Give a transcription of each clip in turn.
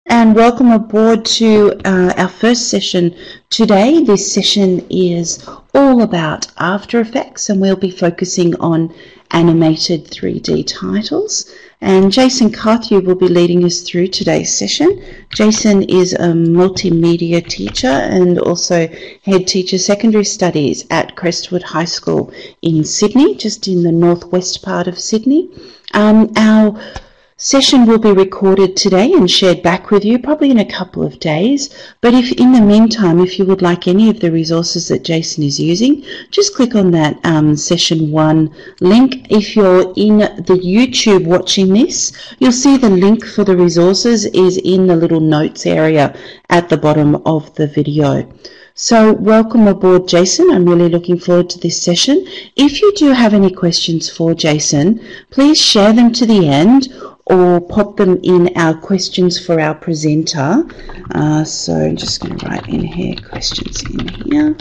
And welcome aboard to our first session today. This session is all about After Effects, and we'll be focusing on animated 3D titles. And Jason Carthew will be leading us through today's session. Jason is a multimedia teacher and also head teacher secondary studies at Crestwood High School in Sydney, just in the northwest part of Sydney. Our session will be recorded today and shared back with you probably in a couple of days. But if in the meantime, if you would like any of the resources that Jason is using, just click on that session 1 link. If you're in the YouTube watching this, you'll see the link for the resources is in the little notes area at the bottom of the video. So welcome aboard, Jason. I'm really looking forward to this session. If you do have any questions for Jason, please share them to the end or pop them in our questions for our presenter. So I'm just going to write in here, questions in here.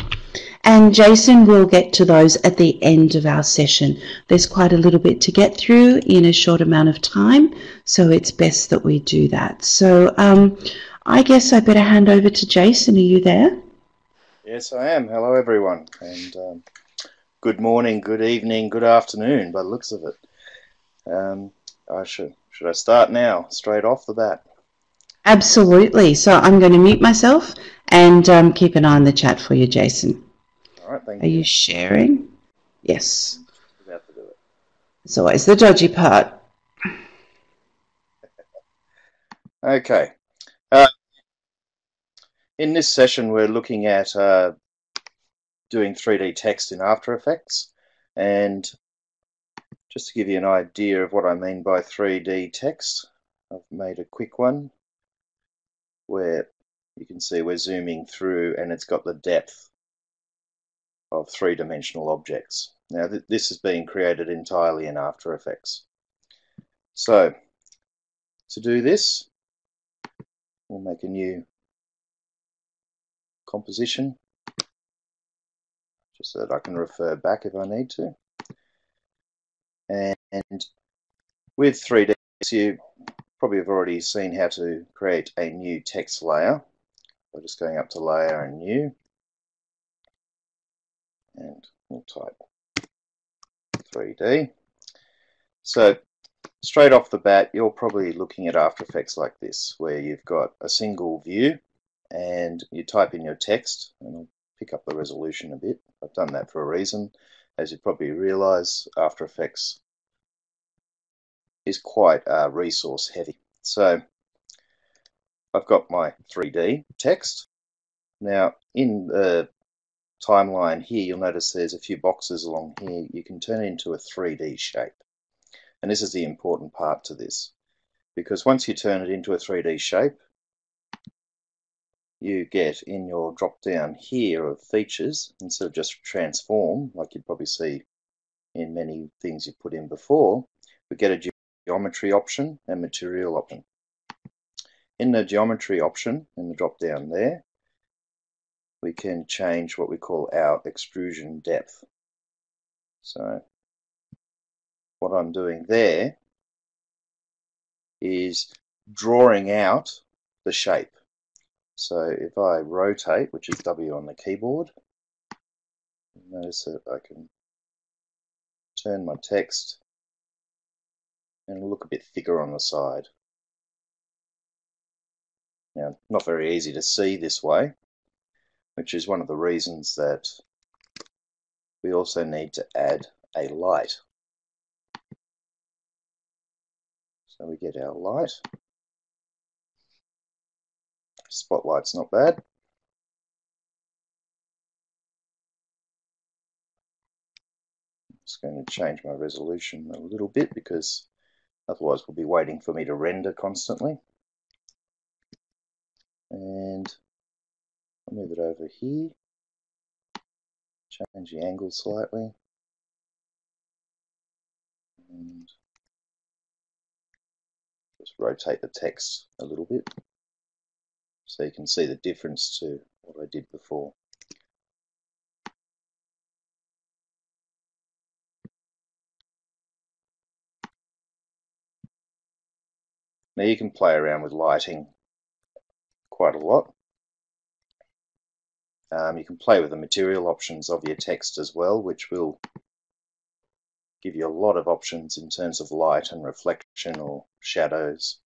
And Jason will get to those at the end of our session. There's quite a little bit to get through in a short amount of time, so it's best that we do that. So I guess I better hand over to Jason. Are you there? Yes, I am. Hello, everyone, and good morning, good evening, good afternoon, by the looks of it. Should I start now, straight off the bat? Absolutely. So I'm going to mute myself and keep an eye on the chat for you, Jason. All right, thank you. Are you sharing? Yes. Just about to do it. It's always the dodgy part. Okay. In this session, we're looking at doing 3D text in After Effects, and just to give you an idea of what I mean by 3D text, I've made a quick one where you can see we're zooming through and it's got the depth of three-dimensional objects. Now this is being created entirely in After Effects. So to do this, we'll make a new composition just so that I can refer back if I need to. And with 3D, you probably have already seen how to create a new text layer by just going up to Layer and New, and we'll type 3D. So straight off the bat, you're probably looking at After Effects like this, where you've got a single view and you type in your text, and I'll pick up the resolution a bit. I've done that for a reason. As you probably realize, After Effects is quite resource heavy. So I've got my 3D text. Now in the timeline here, you'll notice there's a few boxes along here. You can turn it into a 3D shape. And this is the important part to this, because once you turn it into a 3D shape, you get in your drop down here of features, instead of just transform like you'd probably see in many things you put in before, we get a geometry option and material option. In the geometry option, in the drop down there, we can change what we call our extrusion depth. So what I'm doing there is drawing out the shape. So if I rotate, which is W on the keyboard, notice that I can turn my text and it'll look a bit thicker on the side. Now, not very easy to see this way, which is one of the reasons that we also need to add a light. So we get our light. Spotlight's not bad. I'm just going to change my resolution a little bit because otherwise we'll be waiting for me to render constantly. And I'll move it over here. Change the angle slightly. And just rotate the text a little bit so you can see the difference to what I did before. Now you can play around with lighting quite a lot. You can play with the material options of your text as well, which will give you a lot of options in terms of light and reflection or shadows.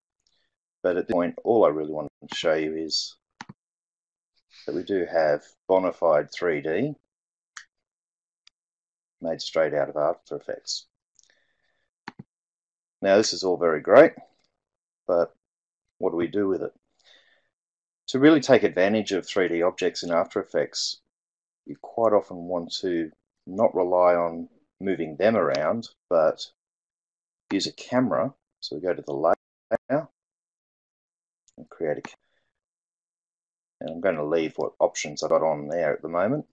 But at this point, all I really want to show you is that we do have bona fide 3D made straight out of After Effects. Now this is all very great, but what do we do with it? To really take advantage of 3D objects in After Effects, you quite often want to not rely on moving them around, but use a camera. So we go to the layer and create a camera. And I'm going to leave what options I've got on there at the moment.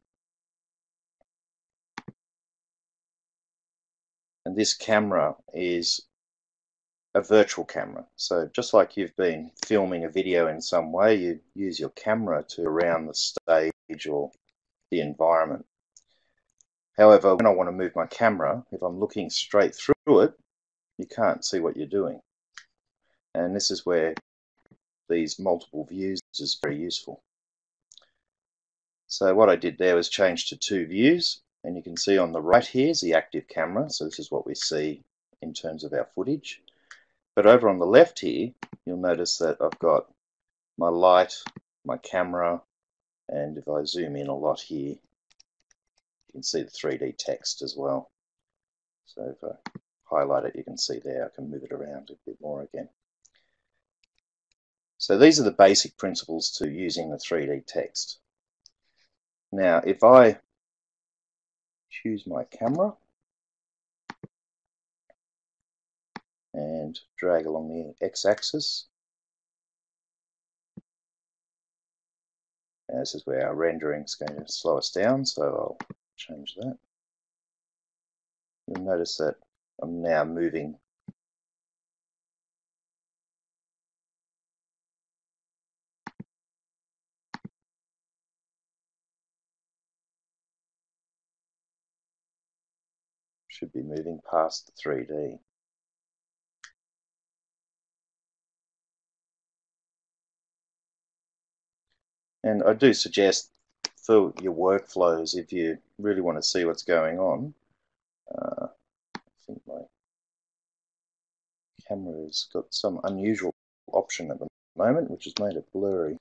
And this camera is a virtual camera. So just like you've been filming a video in some way, you use your camera to around the stage or the environment. However, when I want to move my camera, if I'm looking straight through it, you can't see what you're doing. And this is where these multiple views is very useful. So what I did there was change to 2 views, and you can see on the right here is the active camera. So this is what we see in terms of our footage. But over on the left here, you'll notice that I've got my light, my camera, and if I zoom in a lot here, you can see the 3D text as well. So if I highlight it, you can see there, I can move it around a bit more again. So these are the basic principles to using the 3D text. Now, if I choose my camera and drag along the x-axis, this is where our rendering is going to slow us down, so I'll change that. You'll notice that I'm now moving should be moving past the 3D. And I do suggest for your workflows, if you really want to see what's going on, I think my camera's got some unusual option at the moment, which has made it blurry.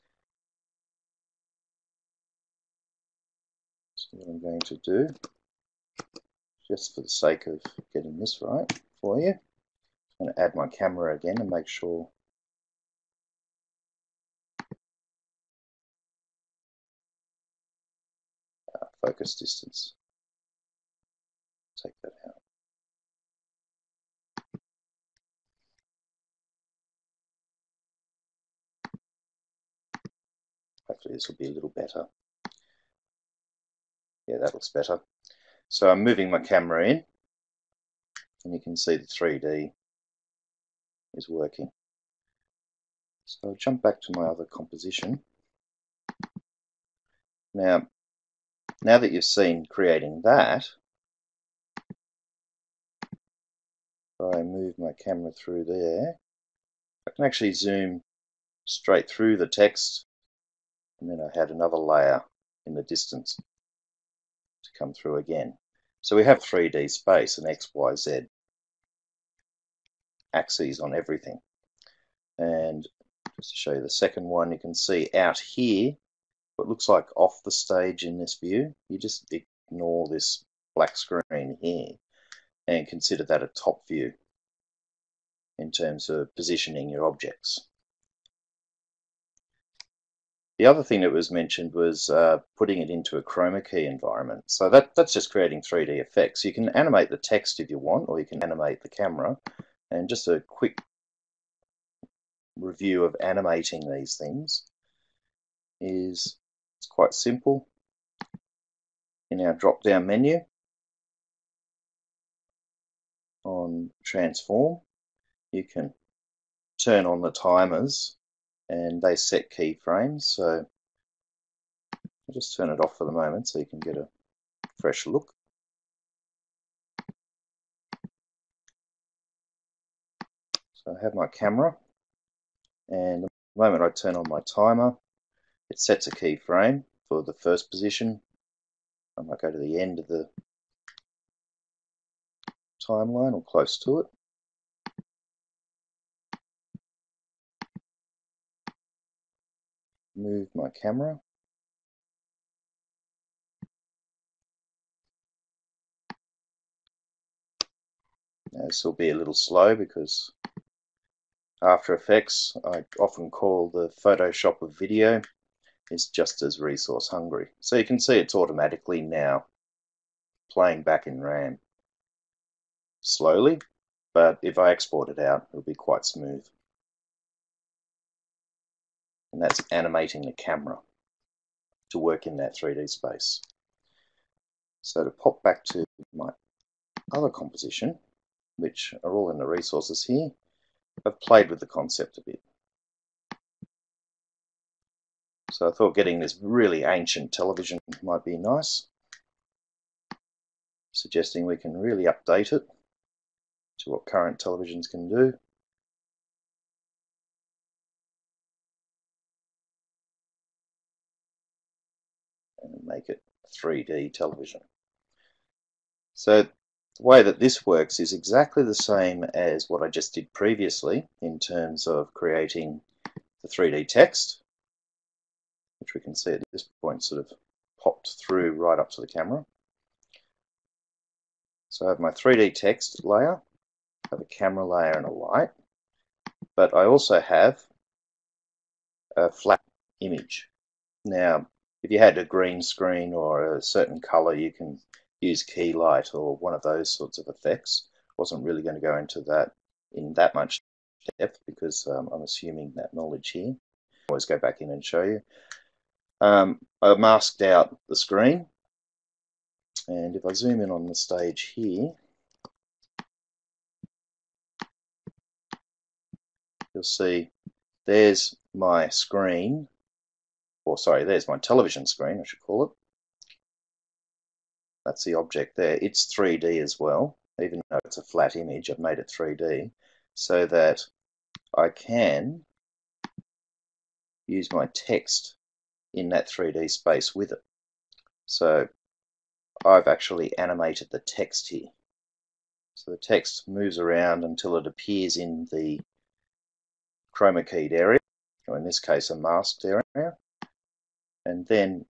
So what I'm going to do, just for the sake of getting this right for you, I'm going to add my camera again and make sure focus distance. Take that out. Hopefully this will be a little better. Yeah, that looks better. So I'm moving my camera in, and you can see the 3D is working. So I'll jump back to my other composition. Now that you've seen creating that, if I move my camera through there, I can actually zoom straight through the text, and then I had another layer in the distance to come through again. So we have 3D space and X, Y, Z axes on everything. And just to show you the second one, you can see out here what looks like off the stage in this view. You just ignore this black screen here and consider that a top view in terms of positioning your objects. The other thing that was mentioned was putting it into a chroma key environment. So that's just creating 3D effects. You can animate the text if you want, or you can animate the camera. And just a quick review of animating these things is it's quite simple. In our drop-down menu on Transform, you can turn on the timers and they set keyframes. So I'll just turn it off for the moment so you can get a fresh look. So I have my camera, and the moment I turn on my timer, it sets a keyframe for the first position. I might go to the end of the timeline or close to it. Move my camera. Now, this will be a little slow because After Effects, I often call the Photoshop of video, is just as resource hungry. So you can see it's automatically now playing back in RAM. Slowly, but if I export it out, it'll be quite smooth. And that's animating the camera to work in that 3D space. So to pop back to my other composition, which are all in the resources here, I've played with the concept a bit. So I thought getting this really ancient television might be nice, suggesting we can really update it to what current televisions can do. And make it 3D television. So the way that this works is exactly the same as what I just did previously in terms of creating the 3D text, which we can see at this point sort of popped through right up to the camera. So I have my 3D text layer, I have a camera layer and a light, but I also have a flat image. Now, if you had a green screen or a certain color, you can use key light or one of those sorts of effects. Wasn't really going to go into that in that much depth because I'm assuming that knowledge here. Always go back in and show you. I masked out the screen, and if I zoom in on the stage here, you'll see there's my screen, or sorry, there's my television screen, I should call it. That's the object there. It's 3D as well, even though it's a flat image, I've made it 3D so that I can use my text in that 3D space with it. So I've actually animated the text here. So the text moves around until it appears in the chroma keyed area, or in this case a masked area. And then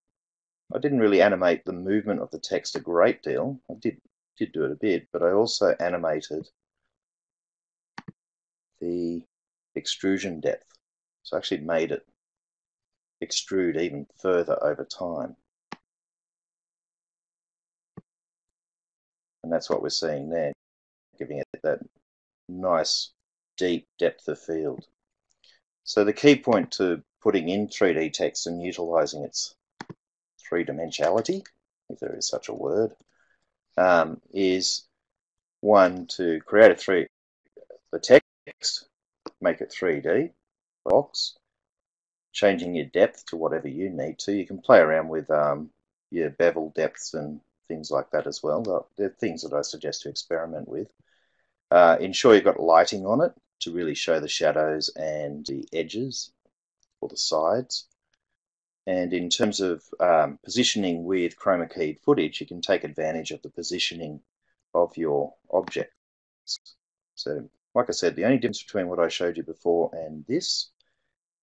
I didn't really animate the movement of the text a great deal. I did do it a bit, but I also animated the extrusion depth. So I actually made it extrude even further over time. And that's what we're seeing there, giving it that nice deep depth of field. So the key point to putting in 3D text and utilizing its three-dimensionality, if there is such a word, is one, to create the text, make it 3D box, changing your depth to whatever you need to. You can play around with your bevel depths and things like that as well. They're things that I suggest to experiment with. Ensure you've got lighting on it to really show the shadows and the edges or the sides. And in terms of positioning with chroma keyed footage, you can take advantage of the positioning of your objects. So, like I said, the only difference between what I showed you before and this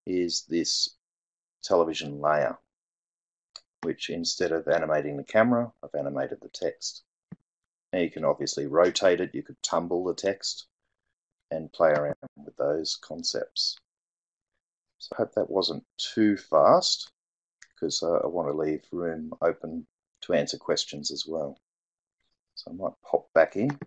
is this television layer, which instead of animating the camera, I've animated the text. Now you can obviously rotate it, you could tumble the text and play around with those concepts. So I hope that wasn't too fast, because I want to leave room open to answer questions as well. So I might pop back in.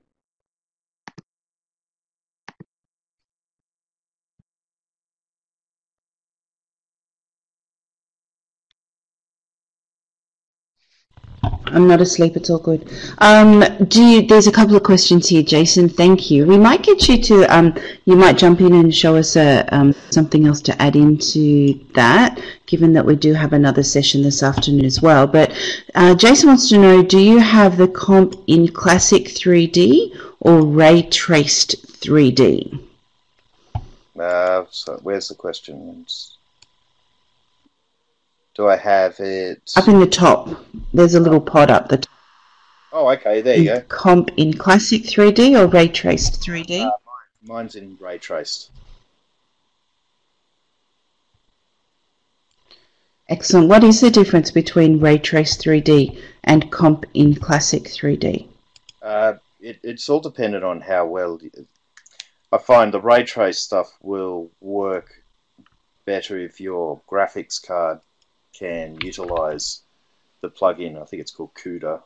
I'm not asleep, it's all good. There's a couple of questions here, Jason, thank you. We might get you to, you might jump in and show us something else to add into that, given that we do have another session this afternoon as well. But Jason wants to know, do you have the comp in classic 3D or ray traced 3D? So where's the question? Do I have it? Up in the top, there's a little pod up the top. Oh, okay, there you go. Comp in classic 3D or ray traced 3D? Mine's in ray traced. Excellent. What is the difference between ray traced 3D and comp in classic 3D? It's all dependent on how well. I find the ray trace stuff will work better if your graphics card can utilize the plugin. I think it's called CUDA,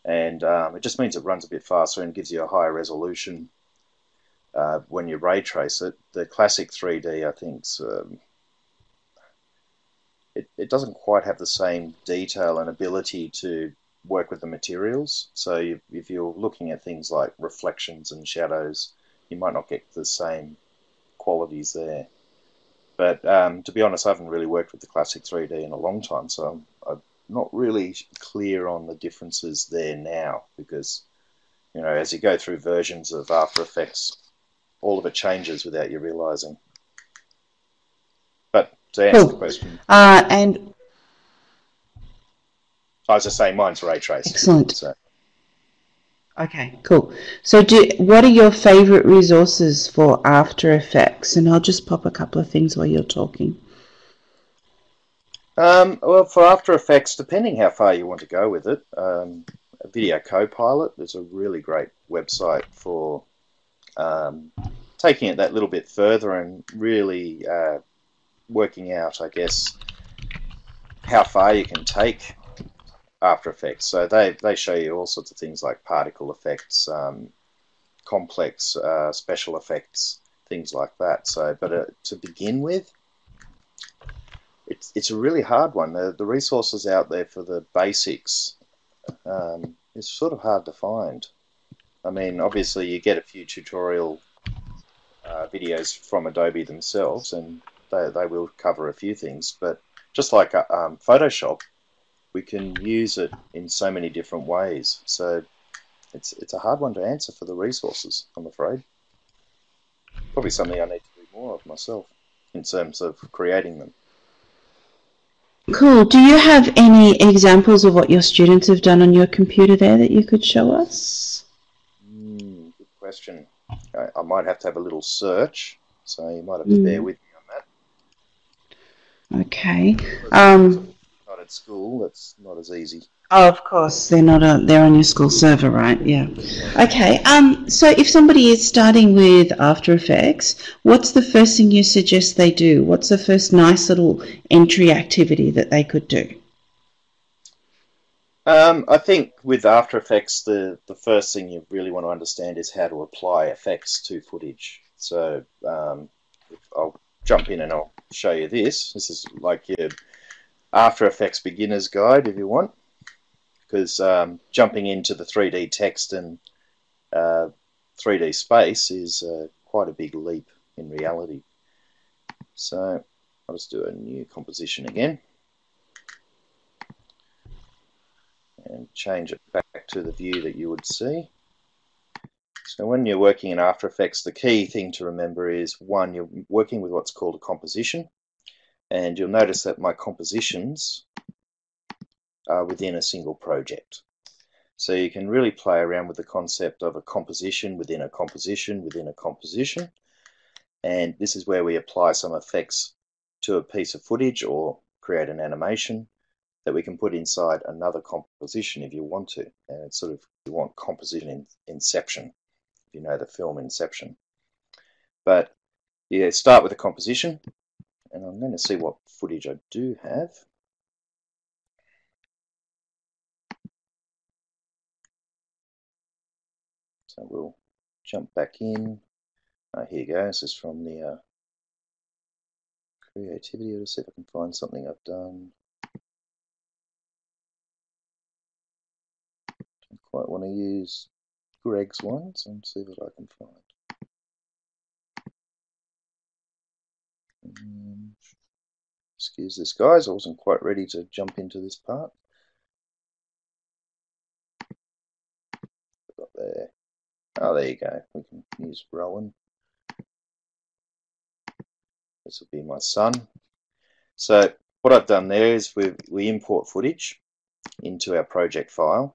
and it just means it runs a bit faster and gives you a higher resolution when you ray trace it. The classic 3D, I think, it doesn't quite have the same detail and ability to work with the materials. So if you're looking at things like reflections and shadows, you might not get the same qualities there. But to be honest, I haven't really worked with the classic 3D in a long time, so I'm not really clear on the differences there now, because, you know, as you go through versions of After Effects, all of it changes without you realizing. But to answer the question, And I was just saying mine's ray traced. excellent. So. Okay, cool. So what are your favorite resources for After Effects? And I'll just pop a couple of things while you're talking. Well, for After Effects, depending how far you want to go with it, Video Copilot is a really great website for taking it that little bit further and really working out, I guess, how far you can take After Effects. So they show you all sorts of things like particle effects, complex special effects, things like that. So, but to begin with, it's a really hard one. The resources out there for the basics is sort of hard to find. I mean, obviously you get a few tutorial videos from Adobe themselves, and they will cover a few things. But just like Photoshop, we can use it in so many different ways. So it's a hard one to answer for the resources, I'm afraid. Probably something I need to do more of myself in terms of creating them. Cool. Do you have any examples of what your students have done on your computer there that you could show us? Good question. I might have to have a little search, so you might have to bear with me on that. Okay. Not at school, that's not as easy. Oh, of course, they're on your school server, right? Yeah. Okay. So if somebody is starting with After Effects, what's the first thing you suggest they do? What's the first nice little entry activity that they could do? I think with After Effects, the first thing you really want to understand is how to apply effects to footage. So I'll jump in and I'll show you this. This is like your After Effects beginner's guide if you want, because jumping into the 3D text and 3D space is quite a big leap in reality. So I'll just do a new composition again and change it back to the view that you would see. So when you're working in After Effects, the key thing to remember is, one, you're working with what's called a composition, and you'll notice that my compositions are within a single project. So you can really play around with the concept of a composition within a composition within a composition, and this is where we apply some effects to a piece of footage or create an animation that we can put inside another composition if you want to. And it's sort of, you want composition inception, if you know the film Inception. But yeah, start with a composition, and I'm going to see what footage I do have. So we'll jump back in. Here you go. This is from the creativity. Let's see if I can find something I've done. Don't quite want to use Greg's ones, and see what I can find. Excuse this, guys. I wasn't quite ready to jump into this part. Got there. Oh, there you go. We can use Rowan. This will be my son. So what I've done there is we import footage into our project file,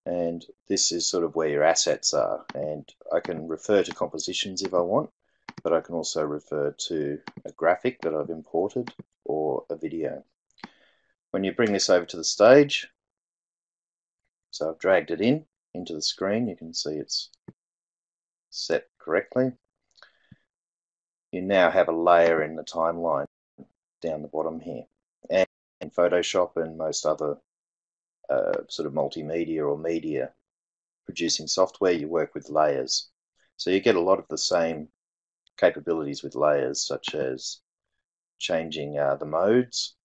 and this is sort of where your assets are, and I can refer to compositions if I want, but I can also refer to a graphic that I've imported or a video. When you bring this over to the stage, so I've dragged it into the screen, you can see it's set correctly. You now have a layer in the timeline down the bottom here. And in Photoshop and most other sort of multimedia or media producing software, you work with layers. So you get a lot of the same capabilities with layers, such as changing the modes,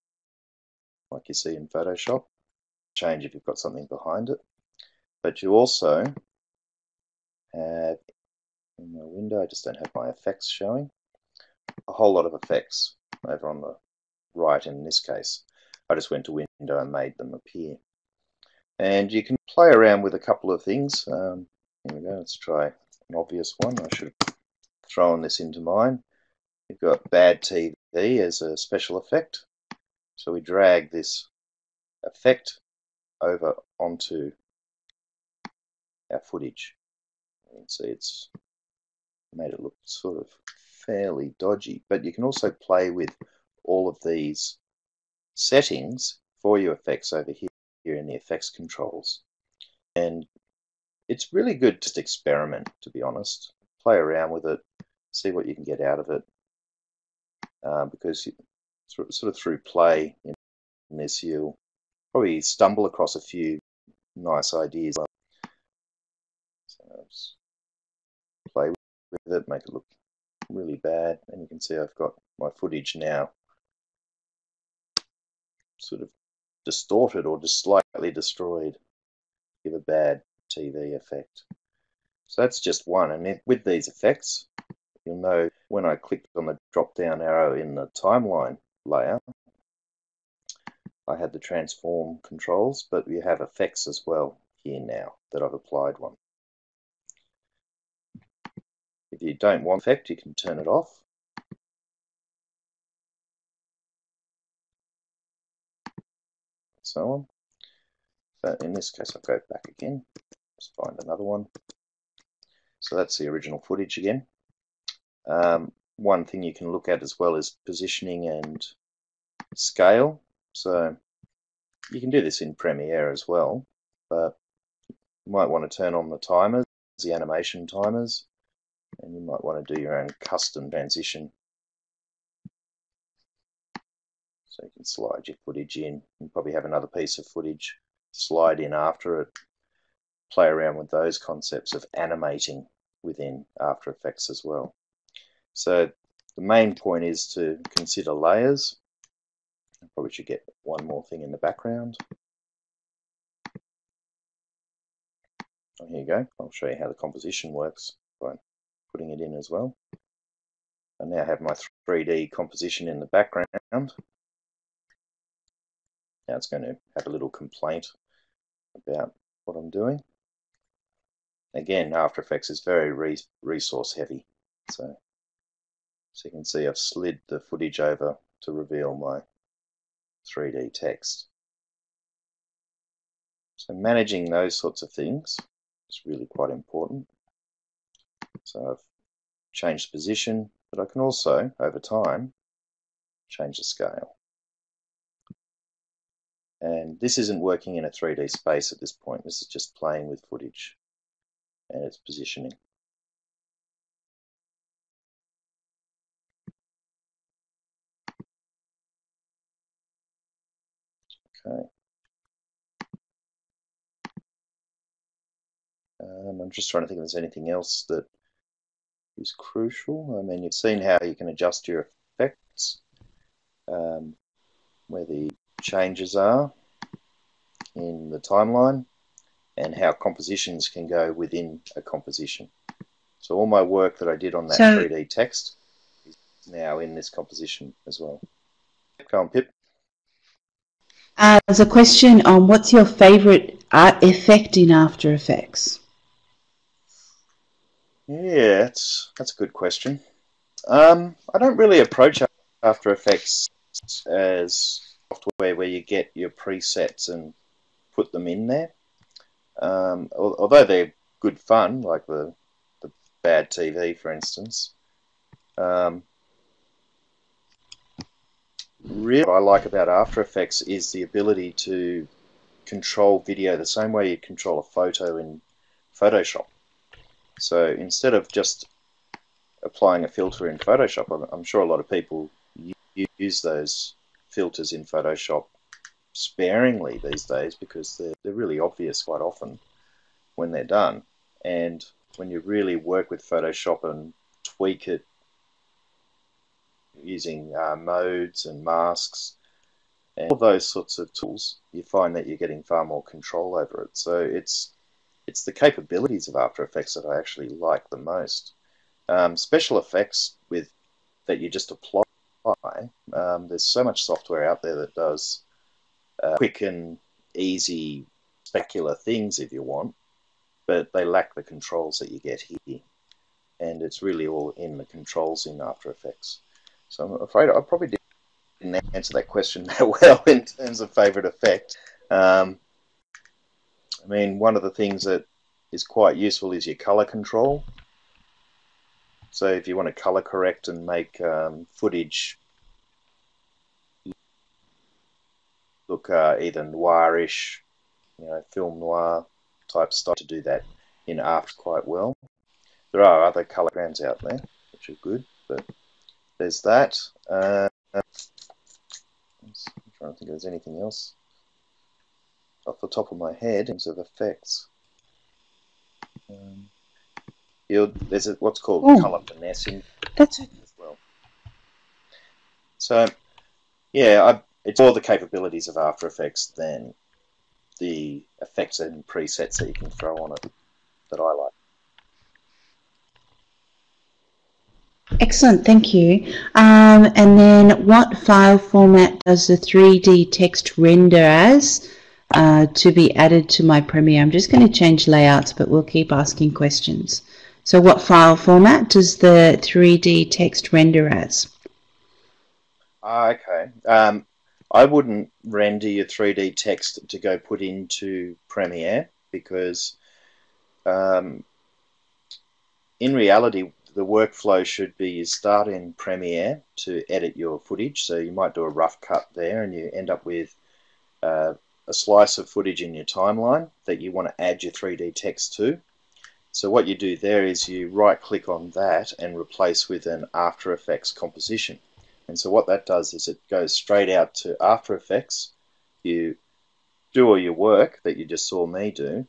like you see in Photoshop. Change if you've got something behind it. But you also have, in my window, I just don't have my effects showing, a whole lot of effects over on the right in this case. I just went to window and made them appear. And you can play around with a couple of things. Here we go, let's try an obvious one. I should have thrown this into mine. You've got bad TV as a special effect. So we drag this effect over onto our footage. You can see it's made it look sort of fairly dodgy, but you can also play with all of these settings for your effects over here in the effects controls. And it's really good to just experiment, to be honest. Play around with it, see what you can get out of it, because sort of through play in this, you'll probably stumble across a few nice ideas. So just play with it, make it look really bad, and you can see I've got my footage now sort of distorted or just slightly destroyed, give a bad TV effect. So that's just one, and with these effects, you'll know when I clicked on the drop down arrow in the timeline layer, I had the transform controls, but you have effects as well here now that I've applied one. If you don't want effect, you can turn it off. So on. But in this case, I'll go back again. Let's find another one. So that's the original footage again. One thing you can look at as well is positioning and scale. So you can do this in Premiere as well, but you might want to turn on the timers, the animation timers, and you might want to do your own custom transition. So you can slide your footage in. You probably have another piece of footage, slide in after it. Play around with those concepts of animating within After Effects as well. So the main point is to consider layers. I probably should get one more thing in the background. Oh, here you go. I'll show you how the composition works by putting it in as well. I now have my 3D composition in the background. Now it's going to have a little complaint about what I'm doing. Again, After Effects is very resource heavy. So you can see I've slid the footage over to reveal my 3D text. So managing those sorts of things is really quite important. So I've changed position, but I can also, over time, change the scale. And this isn't working in a 3D space at this point. This is just playing with footage and its positioning. Okay. I'm just trying to think if there's anything else that is crucial. I mean, you've seen how you can adjust your effects, where the changes are in the timeline, and how compositions can go within a composition. So all my work that I did on that 3D text is now in this composition as well. Go on, Pip. There's a question on what's your favourite effect in After Effects? Yeah, that's a good question. I don't really approach After Effects as software where you get your presets and put them in there. Although they're good fun, like the bad TV, for instance. Really, what I like about After Effects is the ability to control video the same way you control a photo in Photoshop. So instead of just applying a filter in Photoshop, I'm sure a lot of people use those filters in Photoshop sparingly these days because they're really obvious quite often when they're done. And when you really work with Photoshop and tweak it using modes and masks and all those sorts of tools, you find that you're getting far more control over it. So it's the capabilities of After Effects that I actually like the most. Special effects that you just apply. There's so much software out there that does quick and easy specular things if you want, but they lack the controls that you get here. And it's really all in the controls in After Effects. So I'm afraid I probably didn't answer that question that well in terms of favourite effect. I mean, one of the things that is quite useful is your colour control. So if you want to colour correct and make footage look either noirish, film noir type style, to do that in After quite well. There are other colour programs out there which are good, but there's that. I'm trying to think if there's anything else off the top of my head in terms of effects. There's what's called colour finessing. That's it. As well. So, yeah, it's more the capabilities of After Effects than the effects and presets that you can throw on it that I like. Excellent, thank you. And then what file format does the 3D text render as to be added to my Premiere? I'm just going to change layouts, but we'll keep asking questions. So what file format does the 3D text render as? Okay. I wouldn't render your 3D text to go put into Premiere because in reality the workflow should be you start in Premiere to edit your footage. So you might do a rough cut there and you end up with a slice of footage in your timeline that you want to add your 3D text to. So what you do there is you right click on that and replace with an After Effects composition. And so what that does is it goes straight out to After Effects. You do all your work that you just saw me do,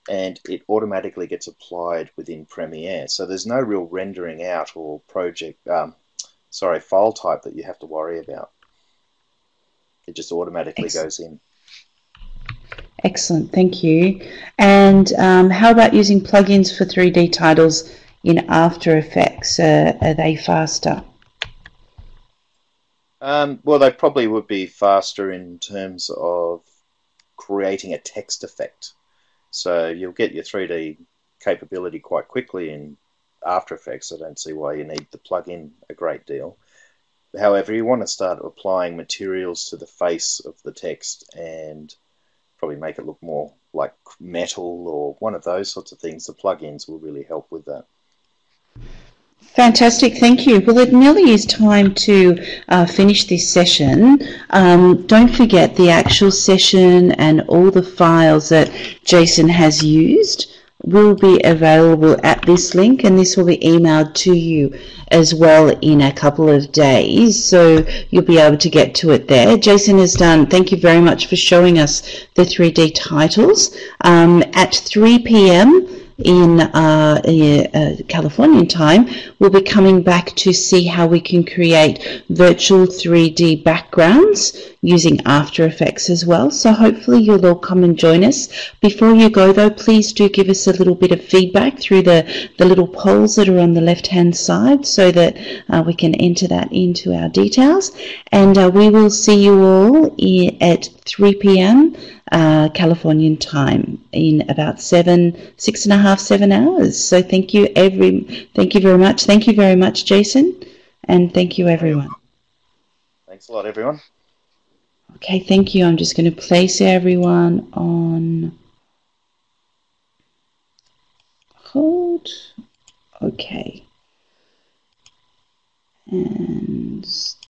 and it automatically gets applied within Premiere. So there's no real rendering out or file type that you have to worry about. It just automatically goes in. Excellent, thank you. And how about using plugins for 3D titles in After Effects? Are they faster? Well, they probably would be faster in terms of creating a text effect. So you'll get your 3D capability quite quickly in After Effects. I don't see why you need the plugin a great deal. However, you want to start applying materials to the face of the text and probably make it look more like metal or one of those sorts of things. The plugins will really help with that. Fantastic, thank you. Well, it nearly is time to finish this session. Don't forget the actual session and all the files that Jason has used will be available at this link, and this will be emailed to you as well in a couple of days, so you'll be able to get to it there. Jason has done, thank you very much for showing us the 3D titles. At 3 p.m. in Californian time, we'll be coming back to see how we can create virtual 3D backgrounds using After Effects as well. So hopefully you'll all come and join us. Before you go though, please do give us a little bit of feedback through the little polls that are on the left hand side so that we can enter that into our details. And we will see you all at 3 p.m. Californian time in about 6.5, 7 hours. So thank you very much. Thank you very much, Jason, and thank you everyone. Thanks a lot, everyone. Okay, thank you. I'm just going to place everyone on hold. Okay. And